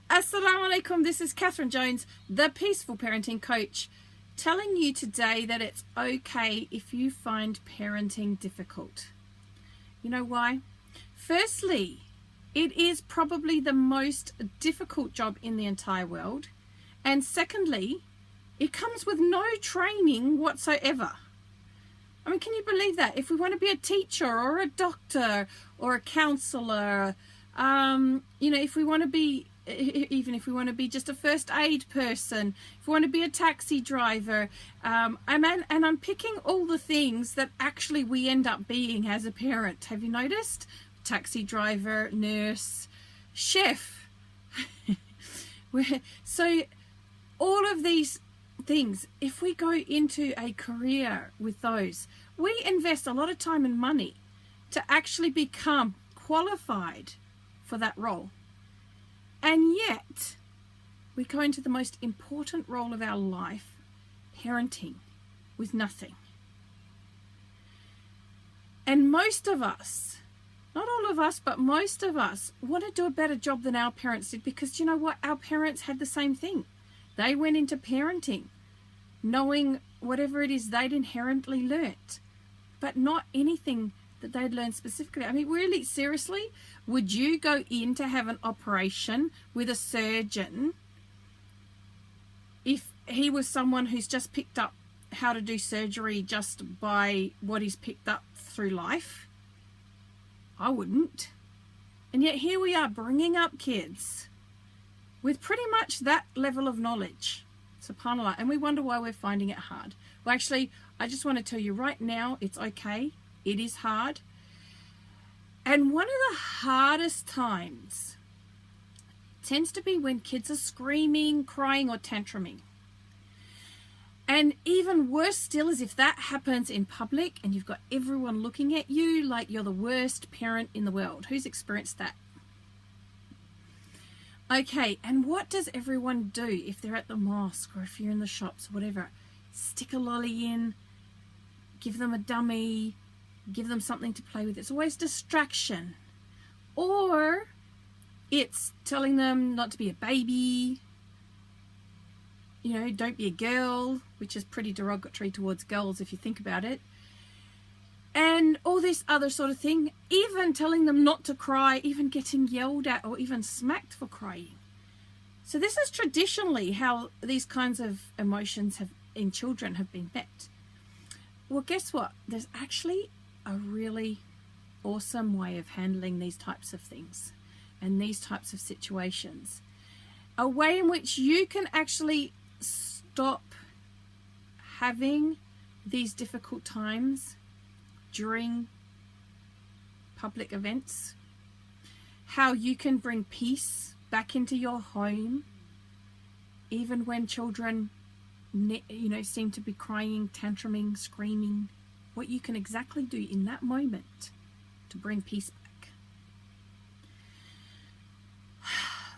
Assalamu alaikum, this is Catherine Jones, the Peaceful Parenting Coach, telling you today that it's okay if you find parenting difficult. You know why? Firstly, it is probably the most difficult job in the entire world. And secondly, it comes with no training whatsoever. I mean, can you believe that? If we want to be a teacher or a doctor or a counselor, if we want to be, even if we want to be just a first aid person, if we want to be a taxi driver, and I'm picking all the things that actually we end up being as a parent. Have you noticed? Taxi driver, nurse, chef. So all of these things, if we go into a career with those, we invest a lot of time and money to actually become qualified for that role. And yet, we go into the most important role of our life, parenting, with nothing. And most of us, not all of us, but most of us want to do a better job than our parents did, because you know what? Our parents had the same thing. They went into parenting knowing whatever it is they'd inherently learnt, but not anything that they'd learned specifically. I mean, really, seriously, would you go in to have an operation with a surgeon if he was someone who's just picked up how to do surgery just by what he's picked up through life? I wouldn't. And yet here we are bringing up kids with pretty much that level of knowledge. SubhanAllah. And we wonder why we're finding it hard. Well, actually, I just want to tell you right now, it's okay. It is hard. And one of the hardest times tends to be when kids are screaming, crying, or tantruming. And even worse still is if that happens in public and you've got everyone looking at you like you're the worst parent in the world. Who's experienced that? Okay, and what does everyone do if they're at the mosque or if you're in the shops or whatever? Stick a lolly in, give them a dummy, give them something to play with. It's always distraction. Or it's telling them not to be a baby, don't be a girl, which is pretty derogatory towards girls if you think about it. And all this other sort of thing, even telling them not to cry, even getting yelled at or even smacked for crying. So this is traditionally how these kinds of emotions in children have been met. Well, guess what? There's actually a really awesome way of handling these types of things and these types of situations. A way in which you can actually stop having these difficult times during public events. How you can bring peace back into your home even when children seem to be crying, tantruming, screaming. What you can exactly do in that moment to bring peace back.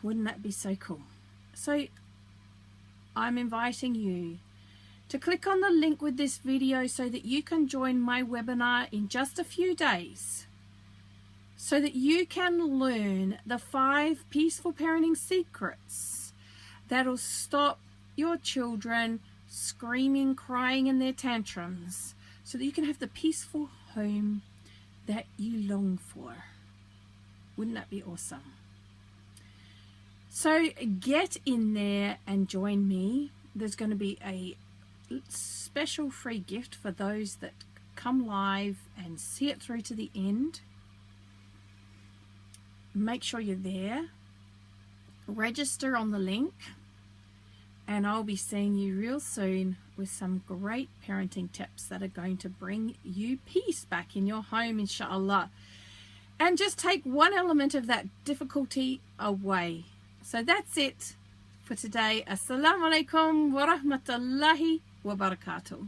Wouldn't that be so cool? So I'm inviting you to click on the link with this video so that you can join my webinar in just a few days, so that you can learn the 5 peaceful parenting secrets that'll stop your children screaming, crying in their tantrums, so that you can have the peaceful home that you long for. Wouldn't that be awesome? So get in there and join me. There's going to be a special free gift for those that come live and see it through to the end. Make sure you're there. Register on the link. And I'll be seeing you real soon with some great parenting tips that are going to bring you peace back in your home, inshallah. And just take one element of that difficulty away. So that's it for today. Assalamu alaikum wa rahmatullahi wa barakatuh.